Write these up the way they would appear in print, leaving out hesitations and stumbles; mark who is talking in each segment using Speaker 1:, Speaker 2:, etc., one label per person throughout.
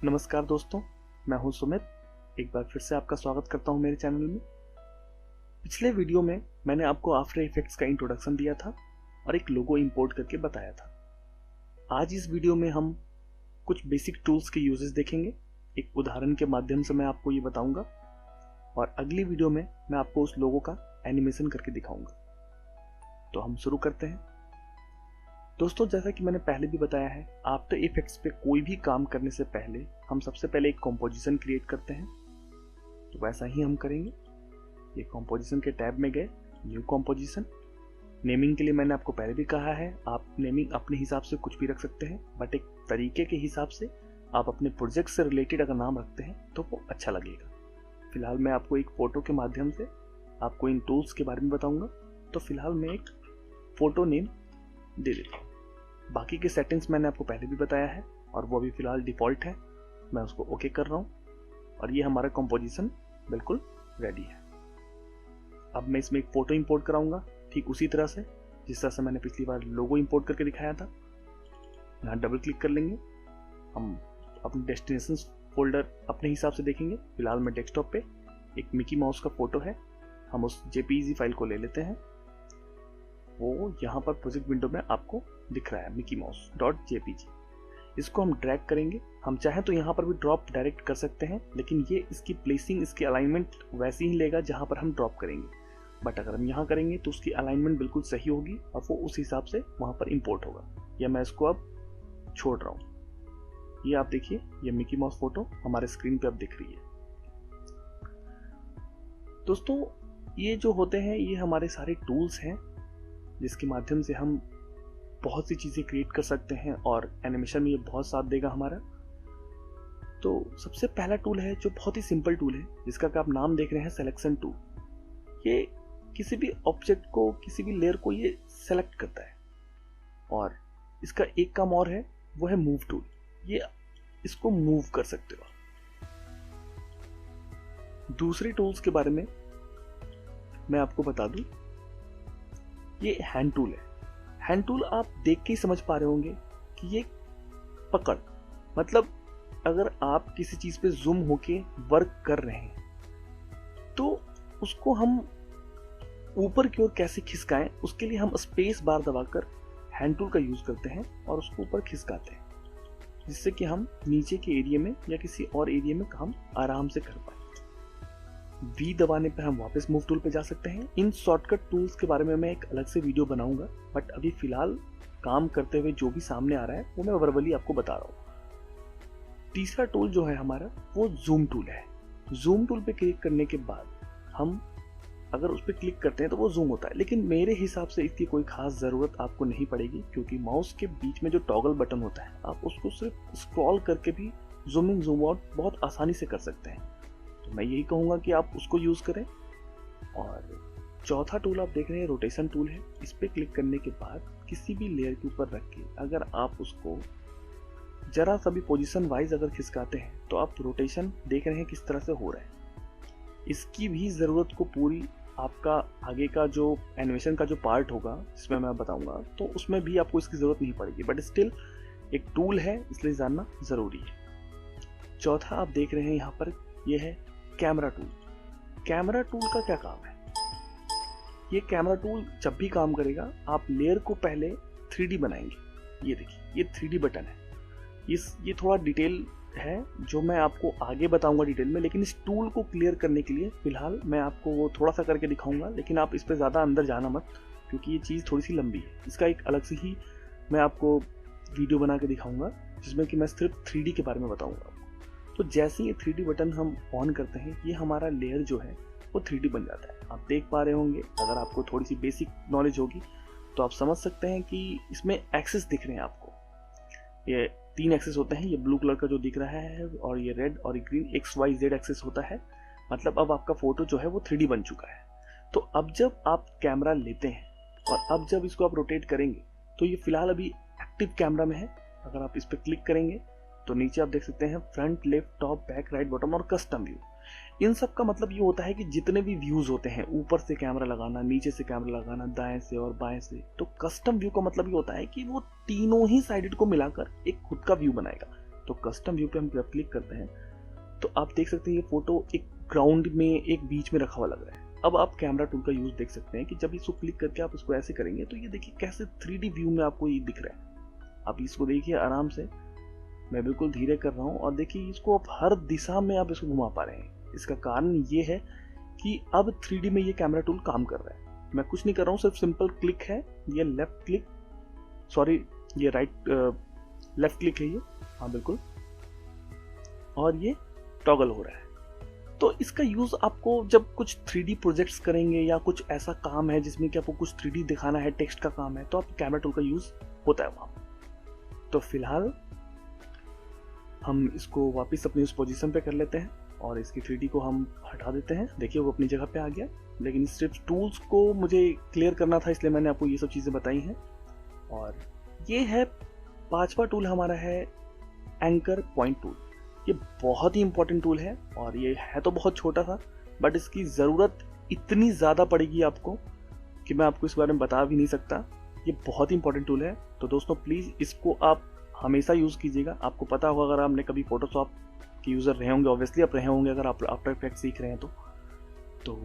Speaker 1: नमस्कार दोस्तों, मैं हूं सुमित। एक बार फिर से आपका स्वागत करता हूं मेरे चैनल में। पिछले वीडियो में मैंने आपको आफ्टर इफेक्ट्स का इंट्रोडक्शन दिया था और एक लोगो इंपोर्ट करके बताया था। आज इस वीडियो में हम कुछ बेसिक टूल्स के यूजेस देखेंगे। एक उदाहरण के माध्यम से मैं आपको ये बताऊंगा और अगली वीडियो में मैं आपको उस लोगो का एनिमेशन करके दिखाऊंगा। तो हम शुरू करते हैं। दोस्तों, जैसा कि मैंने पहले भी बताया है, आफ्टर इफेक्ट्स पे कोई भी काम करने से पहले हम सबसे पहले एक कॉम्पोजिशन क्रिएट करते हैं। तो वैसा ही हम करेंगे। ये कॉम्पोजिशन के टैब में गए, न्यू कॉम्पोजिशन। नेमिंग के लिए मैंने आपको पहले भी कहा है, आप नेमिंग अपने हिसाब से कुछ भी रख सकते हैं, बट एक तरीके के हिसाब से आप अपने प्रोजेक्ट से रिलेटेड अगर नाम रखते हैं तो वो अच्छा लगेगा। फिलहाल मैं आपको एक फोटो के माध्यम से आपको इन टूल्स के बारे में बताऊंगा। तो फिलहाल मैं एक फोटो नेम दे देता हूँ। बाकी के सेटिंग्स मैंने आपको पहले भी बताया है और वो अभी फिलहाल डिफ़ॉल्ट है। मैं उसको ओके कर रहा हूँ और ये हमारा कंपोजिशन बिल्कुल रेडी है। अब मैं इसमें एक फ़ोटो इंपोर्ट कराऊंगा, ठीक उसी तरह से जिस तरह से मैंने पिछली बार लोगो इंपोर्ट करके दिखाया था। यहाँ डबल क्लिक कर लेंगे। हम अपने डेस्टिनेशन फोल्डर अपने हिसाब से देखेंगे। फिलहाल मैं डेस्कटॉप पे एक मिकी माउस का फ़ोटो है, हम उस जेपीजी फाइल को ले लेते हैं। वो यहाँ पर प्रोजेक्ट विंडो में आपको दिख रहा है, मिकी माउस .jpg। इसको हम ड्रैग करेंगे। हम चाहें तो यहाँ पर भी ड्रॉप डायरेक्ट कर सकते हैं, लेकिन ये इसकी प्लेसिंग, इसकी अलाइनमेंट वैसी ही लेगा जहाँ पर हम ड्रॉप करेंगे। बट अगर हम यहाँ करेंगे तो उसकी अलाइनमेंट बिल्कुल सही होगी और वो उस हिसाब से वहाँ पर इंपोर्ट होगा। या मैं इसको अब छोड़ रहा हूँ। ये आप देखिए, ये मिकी माउस फोटो हमारे स्क्रीन पे अब दिख रही है। दोस्तों, ये जो होते हैं ये हमारे सारे टूल्स हैं जिसके माध्यम से हम बहुत सी चीज़ें क्रिएट कर सकते हैं और एनिमेशन में ये बहुत साथ देगा हमारा। तो सबसे पहला टूल है जो बहुत ही सिंपल टूल है, जिसका आप नाम देख रहे हैं, सिलेक्शन टूल। ये किसी भी ऑब्जेक्ट को, किसी भी लेयर को ये सेलेक्ट करता है। और इसका एक काम और है, वो है मूव टूल। ये इसको मूव कर सकते हो। दूसरी टूल्स के बारे में मैं आपको बता दूं, ये हैंड टूल है। हैंड टूल आप देख के ही समझ पा रहे होंगे कि ये पकड़, मतलब अगर आप किसी चीज पे जूम होके वर्क कर रहे हैं तो उसको हम ऊपर की ओर कैसे खिसकाएं, उसके लिए हम स्पेस बार दबाकर हैंड टूल का यूज करते हैं और उसको ऊपर खिसकाते हैं, जिससे कि हम नीचे के एरिया में या किसी और एरिया में काम आराम से कर पाए। V दबाने पर हम वापस मूव टूल पे जा सकते हैं। इन शॉर्टकट टूल्स के बारे में मैं एक अलग से वीडियो बनाऊंगा, बट अभी फिलहाल काम करते हुए जो भी सामने आ रहा है वो मैं वर्बली आपको बता रहा हूँ। तीसरा टूल जो है हमारा, वो जूम टूल है। जूम टूल पे क्लिक करने के बाद हम अगर उस पर क्लिक करते हैं तो वो जूम होता है, लेकिन मेरे हिसाब से इसकी कोई खास ज़रूरत आपको नहीं पड़ेगी, क्योंकि माउस के बीच में जो टॉगल बटन होता है, आप उसको सिर्फ स्क्रॉल करके भी जूम इन जूम आउट बहुत आसानी से कर सकते हैं। तो मैं यही कहूँगा कि आप उसको यूज़ करें। और चौथा टूल आप देख रहे हैं, रोटेशन टूल है। इस पर क्लिक करने के बाद किसी भी लेयर के ऊपर रख के अगर आप उसको जरा सा भी पोजीशन वाइज अगर खिसकाते हैं तो आप रोटेशन देख रहे हैं किस तरह से हो रहा है। इसकी भी ज़रूरत को पूरी आपका आगे का जो एनिमेशन का जो पार्ट होगा जिसमें मैं बताऊंगा, तो उसमें भी आपको इसकी ज़रूरत नहीं पड़ेगी, बट स्टिल एक टूल है, इसलिए जानना ज़रूरी है। चौथा आप देख रहे हैं यहाँ पर, यह है कैमरा टूल। कैमरा टूल का क्या काम है? ये कैमरा टूल जब भी काम करेगा, आप लेयर को पहले 3D बनाएंगे। ये देखिए, ये 3D बटन है। ये थोड़ा डिटेल है जो मैं आपको आगे बताऊंगा डिटेल में, लेकिन इस टूल को क्लियर करने के लिए फिलहाल मैं आपको वो थोड़ा सा करके दिखाऊंगा, लेकिन आप इस पर ज़्यादा अंदर जाना मत, क्योंकि ये चीज़ थोड़ी सी लंबी है। इसका एक अलग से ही मैं आपको वीडियो बना के दिखाऊंगा जिसमें कि मैं सिर्फ 3D के बारे में बताऊँगा। तो जैसे ये 3D बटन हम ऑन करते हैं, ये हमारा लेयर जो है वो 3D बन जाता है। आप देख पा रहे होंगे, अगर आपको थोड़ी सी बेसिक नॉलेज होगी तो आप समझ सकते हैं कि इसमें एक्सेस दिख रहे हैं आपको। ये 3 एक्सेस होते हैं, ये ब्लू कलर का जो दिख रहा है और ये रेड और ये ग्रीन, XYZ एक्सेस होता है। मतलब अब आपका फोटो जो है वो 3D बन चुका है। तो अब जब आप कैमरा लेते हैं और अब जब इसको आप रोटेट करेंगे तो ये फिलहाल अभी एक्टिव कैमरा में है। अगर आप इस पर क्लिक करेंगे तो नीचे आप देख सकते हैं front, left, top, back, right, bottom और कस्टम व्यू। इन सब का मतलब ये होता है कि जितने भी व्यूज होते हैं, ऊपर से कैमरा लगाना, नीचे से कैमरा लगाना, दाएं से और बाएं से, तो कस्टम व्यू का मतलब ये होता है कि वो तीनों ही साइडेड को मिलाकर एक खुद का व्यू बनाएगा। तो कस्टम व्यू पे हम जब क्लिक करते हैं तो आप देख सकते हैं ये फोटो एक ग्राउंड में एक बीच में रखा हुआ लग रहा है। अब आप कैमरा टूल का यूज देख सकते हैं कि जब इसको क्लिक करके आप इसको ऐसे करेंगे तो ये देखिए कैसे 3D व्यू में आपको ये दिख रहा है। आप इसको देखिए आराम से, मैं बिल्कुल धीरे कर रहा हूँ और देखिए इसको आप हर दिशा में आप इसको घुमा पा रहे हैं। इसका कारण ये है कि अब 3D में ये कैमरा टूल काम कर रहा है। मैं कुछ नहीं कर रहा हूँ, सिर्फ सिंपल क्लिक है, ये लेफ्ट क्लिक, सॉरी ये राइट लेफ्ट क्लिक है ये, हाँ बिल्कुल, और ये टॉगल हो रहा है। तो इसका यूज आपको जब कुछ 3D प्रोजेक्ट्स करेंगे या कुछ ऐसा काम है जिसमें कि आपको कुछ 3D दिखाना है, टेक्स्ट का काम है, तो आप कैमरा टूल का यूज होता है वहां। तो फिलहाल हम इसको वापस अपनी उस पोजीशन पे कर लेते हैं और इसकी 3D को हम हटा देते हैं। देखिए वो अपनी जगह पे आ गया, लेकिन सिर्फ टूल्स को मुझे क्लियर करना था इसलिए मैंने आपको ये सब चीज़ें बताई हैं। और ये है 5वां टूल हमारा है एंकर पॉइंट टूल। ये बहुत ही इंपॉर्टेंट टूल है और ये है तो बहुत छोटा सा, बट इसकी ज़रूरत इतनी ज़्यादा पड़ेगी आपको कि मैं आपको इस बारे में बता भी नहीं सकता। ये बहुत ही इंपॉर्टेंट टूल है। तो दोस्तों प्लीज़ इसको आप हमेशा यूज़ कीजिएगा। आपको पता होगा, अगर आपने कभी फोटोशॉप के यूज़र रहे होंगे, ऑब्वियसली आप रहे होंगे अगर आप आफ्टर इफेक्ट्स सीख रहे हैं तो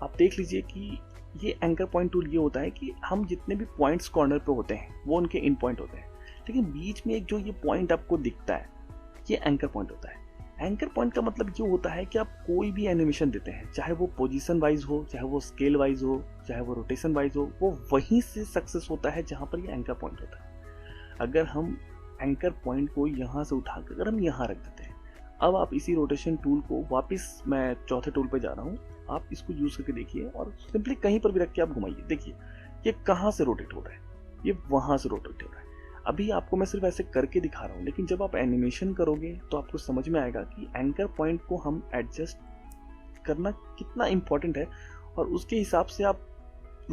Speaker 1: आप देख लीजिए कि ये एंकर पॉइंट टूल ये होता है कि हम जितने भी पॉइंट्स कॉर्नर पे होते हैं वो उनके इन पॉइंट होते हैं, लेकिन बीच में एक जो ये पॉइंट आपको दिखता है ये एंकर पॉइंट होता है। एंकर पॉइंट का मतलब ये होता है कि आप कोई भी एनिमेशन देते हैं, चाहे वो पोजीशन वाइज हो, चाहे वो स्केल वाइज हो, चाहे वो रोटेशन वाइज हो, वो वहीं से सक्सेस होता है जहां पर ये एंकर पॉइंट होता है। अगर हम एंकर पॉइंट को यहाँ से उठाकर अगर हम यहाँ रख देते हैं, अब आप इसी रोटेशन टूल को वापस, मैं चौथे टूल पे जा रहा हूँ, आप इसको यूज करके देखिए और सिंपली कहीं पर भी रख के आप घुमाइए। देखिए ये कहाँ से रोटेट हो रहा है, ये वहां से रोटेट हो रहा है। अभी आपको मैं सिर्फ ऐसे करके दिखा रहा हूँ, लेकिन जब आप एनिमेशन करोगे तो आपको समझ में आएगा कि एंकर पॉइंट को हम एडजस्ट करना कितना इंपॉर्टेंट है और उसके हिसाब से आप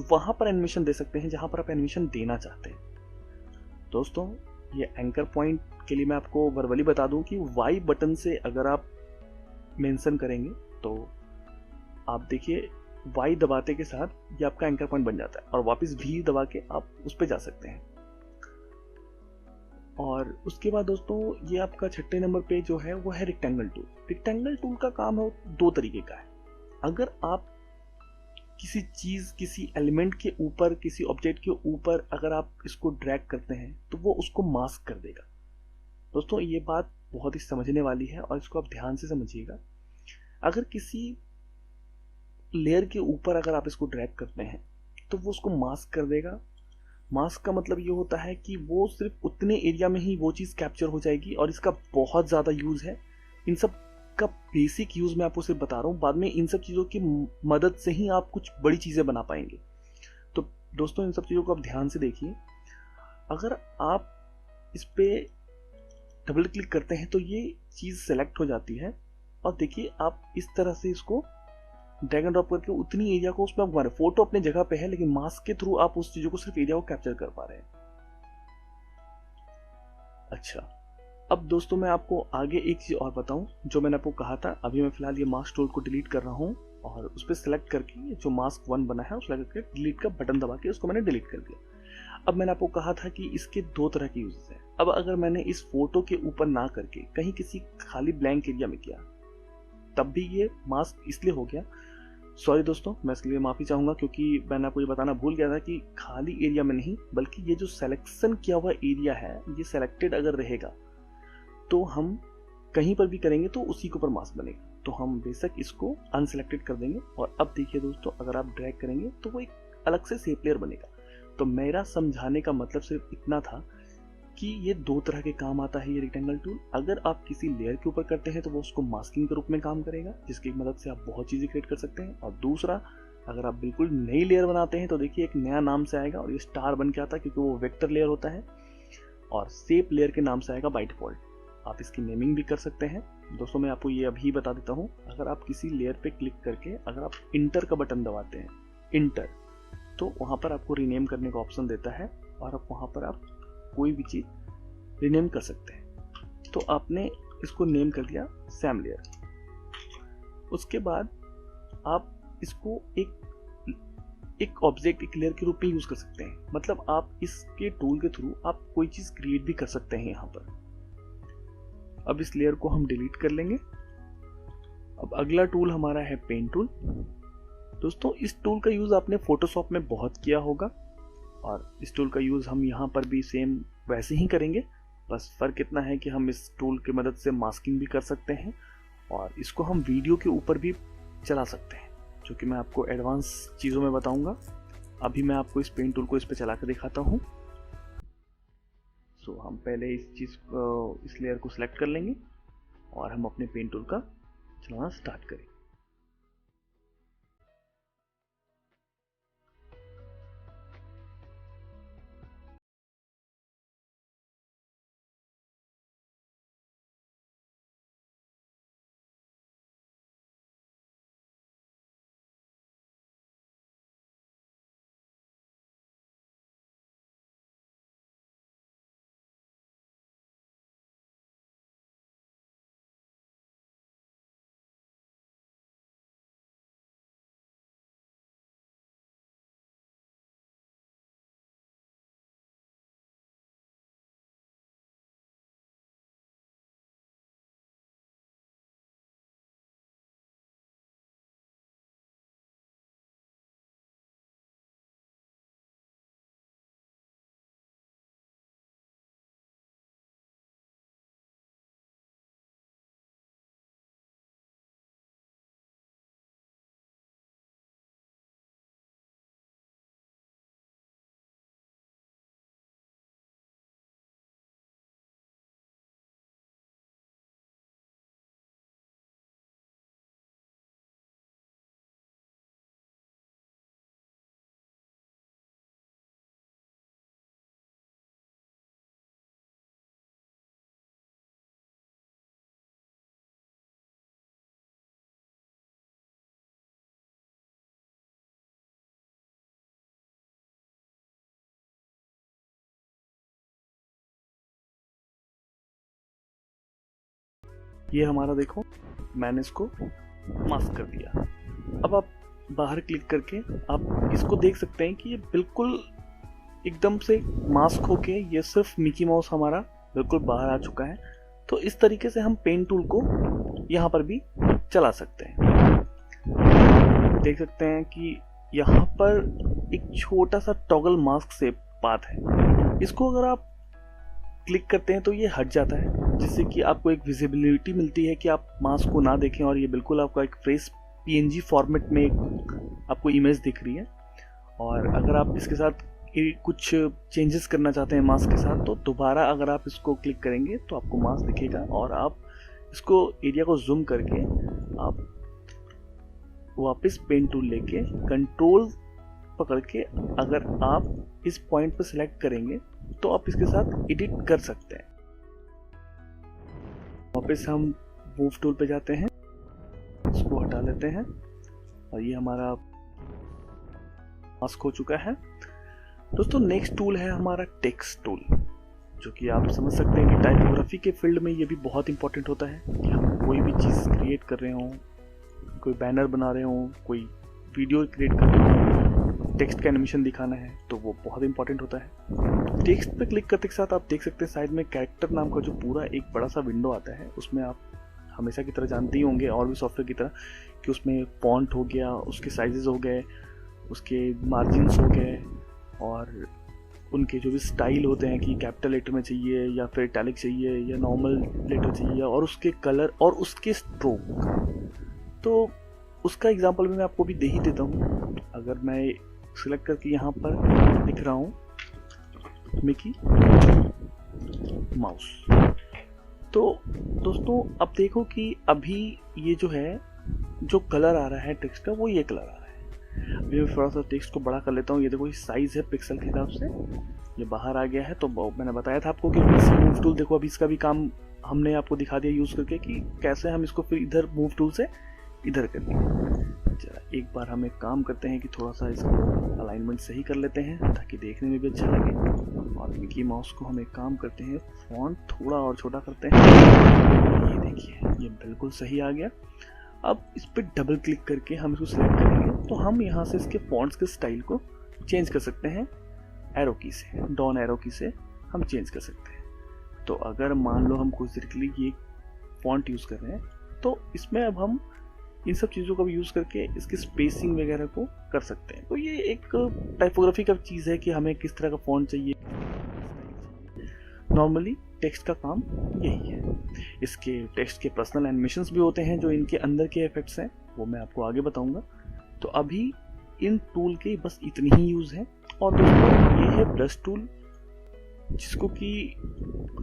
Speaker 1: वहां पर एनिमेशन दे सकते हैं जहां पर आप एनिमेशन देना चाहते हैं। दोस्तों ये एंकर पॉइंट के लिए मैं आपको वर्बली बता दूं कि वाई बटन से अगर आप मेंशन करेंगे तो आप देखिए वाई दबाते के साथ ये आपका एंकर पॉइंट बन जाता है और वापस भी दबा के आप उस पर जा सकते हैं। और उसके बाद दोस्तों ये आपका 6 नंबर पे जो है वो है रेक्टेंगल टूल। रेक्टेंगल टूल का काम है 2 तरीके का है। अगर आप किसी चीज, किसी एलिमेंट के ऊपर, किसी ऑब्जेक्ट के ऊपर अगर आप इसको ड्रैग करते हैं तो वो उसको मास्क कर देगा। दोस्तों ये बात बहुत ही समझने वाली है और इसको आप ध्यान से समझिएगा। अगर किसी लेयर के ऊपर अगर आप इसको ड्रैग करते हैं तो वो उसको मास्क कर देगा। मास्क का मतलब ये होता है कि वो सिर्फ उतने एरिया में ही वो चीज़ कैप्चर हो जाएगी और इसका बहुत ज़्यादा यूज़ है। इन सब का बेसिक यूज़ मैं आपको सिर्फ बता रहा हूँ, बाद में इन सब चीज़ों की मदद से ही आप कुछ बड़ी चीज़ें बना पाएंगे। तो दोस्तों इन सब चीज़ों को आप ध्यान से देखिए। अगर आप इस पर डबल क्लिक करते हैं तो ये चीज़ सेलेक्ट हो जाती है और देखिए आप इस तरह से इसको ड्रैग एंड ड्रॉप करके उतनी एरिया को उसमें आप घुमा रहे हैं। फोटो अपने जगह पे है लेकिन मास्क के थ्रू आप उस चीजों को, सिर्फ एरिया को कैप्चर कर पा रहे हैं। अच्छा, अब दोस्तों मैं आपको आगे एक चीज और बताऊं जो मैंने आपको कहा था। अभी मैं फिलहाल ये मास्क टूल को डिलीट कर रहा हूं और उस पर सेलेक्ट करके जो मास्क 1 बना है उस करके डिलीट का बटन दबा के उसको मैंने डिलीट कर दिया। अब मैंने आपको कहा था कि इसके 2 तरह के यूजेस हैं। अब अगर मैंने इस फोटो के ऊपर ना करके कहीं किसी खाली ब्लैंक एरिया में किया तब भी ये मास्क इसलिए हो गया, सॉरी दोस्तों मैं इसके लिए माफ़ी चाहूँगा क्योंकि मैंने आपको ये बताना भूल गया था कि खाली एरिया में नहीं बल्कि ये जो सिलेक्शन किया हुआ एरिया है ये सेलेक्टेड अगर रहेगा तो हम कहीं पर भी करेंगे तो उसी के ऊपर मास्क बनेगा। तो हम बेशक इसको अनसेलेक्टेड कर देंगे और अब देखिए दोस्तों अगर आप ड्रैग करेंगे तो वो एक अलग से शेप लेयर बनेगा। तो मेरा समझाने का मतलब सिर्फ इतना था कि ये 2 तरह के काम आता है ये रेक्टेंगल टूल। अगर आप किसी लेयर के ऊपर करते हैं तो वो उसको मास्किंग के रूप में काम करेगा जिसकी मदद से आप बहुत चीज़ें क्रिएट कर सकते हैं। और दूसरा, अगर आप बिल्कुल नई लेयर बनाते हैं तो देखिए एक नया नाम से आएगा और ये स्टार बन के आता है क्योंकि वो वेक्टर लेयर होता है और शेप लेयर के नाम से आएगा बाय डिफॉल्ट। आप इसकी नेमिंग भी कर सकते हैं। दोस्तों मैं आपको ये अभी बता देता हूँ, अगर आप किसी लेयर पे क्लिक करके अगर आप इंटर का बटन दबाते हैं, इंटर, तो वहाँ पर आपको रीनेम करने का ऑप्शन देता है और आप वहाँ पर आप कोई भी चीज़ रीनेम कर सकते हैं। तो आपने इसको नेम कर दिया सैम लेयर। उसके बाद आप इसको एक ऑब्जेक्ट, एक लेयर के रूप में यूज कर सकते हैं। मतलब आप इसके टूल के थ्रू आप कोई चीज क्रिएट भी कर सकते हैं यहाँ पर। अब इस लेयर को हम डिलीट कर लेंगे। अब अगला टूल हमारा है पेन टूल। दोस्तों इस टूल का यूज़ आपने फोटोशॉप में बहुत किया होगा और इस टूल का यूज़ हम यहाँ पर भी सेम वैसे ही करेंगे, बस फ़र्क इतना है कि हम इस टूल की मदद से मास्किंग भी कर सकते हैं और इसको हम वीडियो के ऊपर भी चला सकते हैं, जो कि मैं आपको एडवांस चीज़ों में बताऊंगा। अभी मैं आपको इस पेन टूल को इस पर चला कर दिखाता हूँ। सो हम पहले इस लेयर को सिलेक्ट कर लेंगे और हम अपने पेन टूल का चलाना स्टार्ट करें। ये हमारा देखो मैंने इसको मास्क कर दिया। अब आप बाहर क्लिक करके आप इसको देख सकते हैं कि ये बिल्कुल एकदम से मास्क होके ये सिर्फ मिकी माउस हमारा बिल्कुल बाहर आ चुका है। तो इस तरीके से हम पेन टूल को यहाँ पर भी चला सकते हैं। देख सकते हैं कि यहाँ पर एक छोटा सा टॉगल मास्क से पाथ है, इसको अगर आप क्लिक करते हैं तो ये हट जाता है, जिससे कि आपको एक विजिबिलिटी मिलती है कि आप मास्क को ना देखें और ये बिल्कुल आपका एक फ्रेश पीएनजी फॉर्मेट में आपको इमेज दिख रही है। और अगर आप इसके साथ कुछ चेंजेस करना चाहते हैं मास्क के साथ, तो दोबारा अगर आप इसको क्लिक करेंगे तो आपको मास्क दिखेगा और आप इसको एरिया को जूम करके आप वापस पेन टूल लेके कंट्रोल पकड़ के अगर आप इस पॉइंट पर सिलेक्ट करेंगे तो आप इसके साथ एडिट कर सकते हैं। वापस हम मूव टूल पे जाते हैं, इसको हटा लेते हैं और ये हमारा मास्क हो चुका है। दोस्तों नेक्स्ट टूल है हमारा टेक्स्ट टूल, जो कि आप समझ सकते हैं कि टाइपोग्राफी के फील्ड में ये भी बहुत इंपॉर्टेंट होता है कि हम कोई भी चीज़ क्रिएट कर रहे हों, कोई बैनर बना रहे हों, कोई वीडियो क्रिएट कर रहे हों, टेक्स्ट का एनिमेशन दिखाना है, तो वो बहुत इंपॉर्टेंट होता है। टेक्स्ट पे क्लिक करते के साथ आप देख सकते हैं साइड में कैरेक्टर नाम का जो पूरा एक बड़ा सा विंडो आता है, उसमें आप हमेशा की तरह जानते ही होंगे और भी सॉफ्टवेयर की तरह कि उसमें फॉन्ट हो गया, उसके साइजेस हो गए, उसके मार्जिन्स हो गए और उनके जो भी स्टाइल होते हैं कि कैपिटल लेटर में चाहिए या फिर इटैलिक चाहिए या नॉर्मल लेटर चाहिए, और उसके कलर और उसके स्ट्रोक। तो उसका एग्जांपल भी मैं आपको भी दे ही देता हूँ। अगर मैं सिलेक्ट करके यहाँ पर लिख रहा हूँ मिकी माउस, तो दोस्तों अब देखो कि अभी ये जो है जो कलर आ रहा है टेक्स्ट का, वो ये कलर आ रहा है। अभी मैं थोड़ा सा टेक्स्ट को बड़ा कर लेता हूँ। ये देखो ये साइज है पिक्सल के हिसाब से, ये बाहर आ गया है। तो मैंने बताया था आपको कि मूव टूल देखो, अभी इसका भी काम हमने आपको दिखा दिया यूज़ करके कि कैसे हम इसको फिर इधर मूव टूल से इधर करेंगे। चला एक बार हम एक काम करते हैं कि थोड़ा सा इसको अलाइनमेंट सही कर लेते हैं ताकि देखने में भी अच्छा लगे। और मिकी माउस को हम एक काम करते हैं, फॉन्ट थोड़ा और छोटा करते हैं। ये देखिए ये बिल्कुल सही आ गया। अब इस पर डबल क्लिक करके हम इसको सिलेक्ट करेंगे तो हम यहाँ से इसके फॉन्ट्स के स्टाइल को चेंज कर सकते हैं। एरो की से, डाउन एरो की से हम चेंज कर सकते हैं। तो अगर मान लो हम कुछ देर के लिए ये फॉन्ट यूज़ कर रहे हैं, तो इसमें अब हम इन सब चीज़ों का भी यूज़ करके इसकी स्पेसिंग वगैरह को कर सकते हैं। तो ये एक टाइपोग्राफी का चीज़ है कि हमें किस तरह का फॉन्ट चाहिए। नॉर्मली टेक्स्ट का काम यही है। इसके टेक्स्ट के पर्सनल एनिमेशंस भी होते हैं जो इनके अंदर के इफेक्ट्स हैं, वो मैं आपको आगे बताऊंगा। तो अभी इन टूल के बस इतनी ही यूज़ है। और दोस्तों, ये है ब्रश टूल, जिसको कि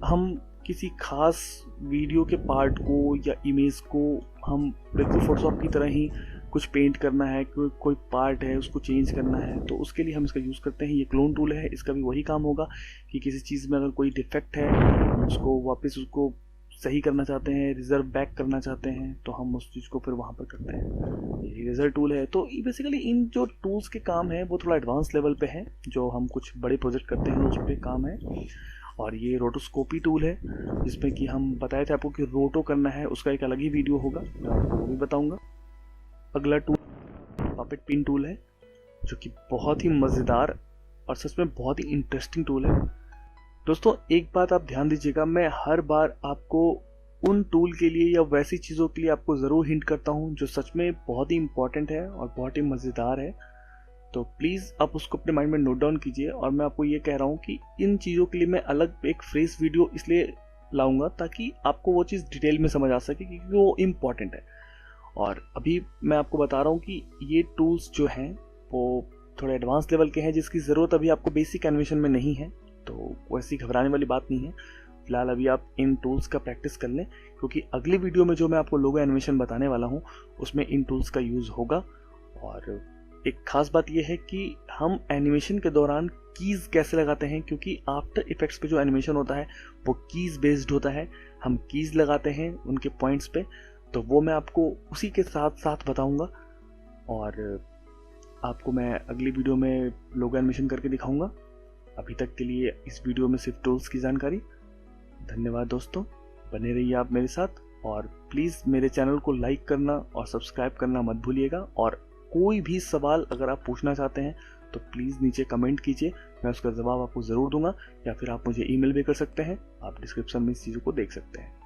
Speaker 1: हम किसी खास वीडियो के पार्ट को या इमेज को हम बिल्कुल फोटोशॉप की तरह ही कुछ पेंट करना है, कोई पार्ट है उसको चेंज करना है, तो उसके लिए हम इसका यूज़ करते हैं। ये क्लोन टूल है, इसका भी वही काम होगा कि किसी चीज़ में अगर कोई डिफेक्ट है, उसको वापस उसको सही करना चाहते हैं, रिजर्व बैक करना चाहते हैं, तो हम उस चीज़ को फिर वहाँ पर करते हैं। ये इरेजर टूल है। तो बेसिकली इन जो टूल्स के काम है वो थोड़ा एडवांस लेवल पे है, जो हम कुछ बड़े प्रोजेक्ट करते हैं उस पर काम है। और ये रोटोस्कोपी टूल है, जिसमें कि हम बताए थे आपको कि रोटो करना है, उसका एक अलग ही वीडियो होगा, मैं आपको वो भी बताऊँगा। अगला टूल पपेट पिन टूल है, जो कि बहुत ही मज़ेदार और सच में बहुत ही इंटरेस्टिंग टूल है। दोस्तों, एक बात आप ध्यान दीजिएगा, मैं हर बार आपको उन टूल के लिए या वैसी चीज़ों के लिए आपको ज़रूर हिंट करता हूँ जो सच में बहुत ही इंपॉर्टेंट है और बहुत ही मज़ेदार है। तो प्लीज़ आप उसको अपने माइंड में नोट डाउन कीजिए। और मैं आपको ये कह रहा हूँ कि इन चीज़ों के लिए मैं अलग एक फ्रेश वीडियो इसलिए लाऊंगा ताकि आपको वो चीज़ डिटेल में समझ आ सके, क्योंकि वो इम्पॉर्टेंट है। और अभी मैं आपको बता रहा हूँ कि ये टूल्स जो हैं वो थोड़े एडवांस लेवल के हैं, जिसकी ज़रूरत अभी आपको बेसिक एनिमेशन में नहीं है, तो वैसी घबराने वाली बात नहीं है। फिलहाल अभी आप इन टूल्स का प्रैक्टिस कर लें, क्योंकि अगली वीडियो में जो मैं आपको लोगो एनिमेशन बताने वाला हूँ उसमें इन टूल्स का यूज़ होगा। और एक खास बात यह है कि हम एनिमेशन के दौरान कीज़ कैसे लगाते हैं, क्योंकि आफ्टर इफेक्ट्स पे जो एनिमेशन होता है वो कीज़ बेस्ड होता है। हम कीज़ लगाते हैं उनके पॉइंट्स पे, तो वो मैं आपको उसी के साथ साथ बताऊंगा। और आपको मैं अगली वीडियो में लोगो एनिमेशन करके दिखाऊंगा। अभी तक के लिए इस वीडियो में सिर्फ टूल्स की जानकारी। धन्यवाद दोस्तों, बने रहिए आप मेरे साथ। और प्लीज़ मेरे चैनल को लाइक करना और सब्सक्राइब करना मत भूलिएगा। और कोई भी सवाल अगर आप पूछना चाहते हैं तो प्लीज़ नीचे कमेंट कीजिए, मैं उसका जवाब आपको ज़रूर दूंगा। या फिर आप मुझे ईमेल भी कर सकते हैं, आप डिस्क्रिप्शन में इस चीज़ों को देख सकते हैं।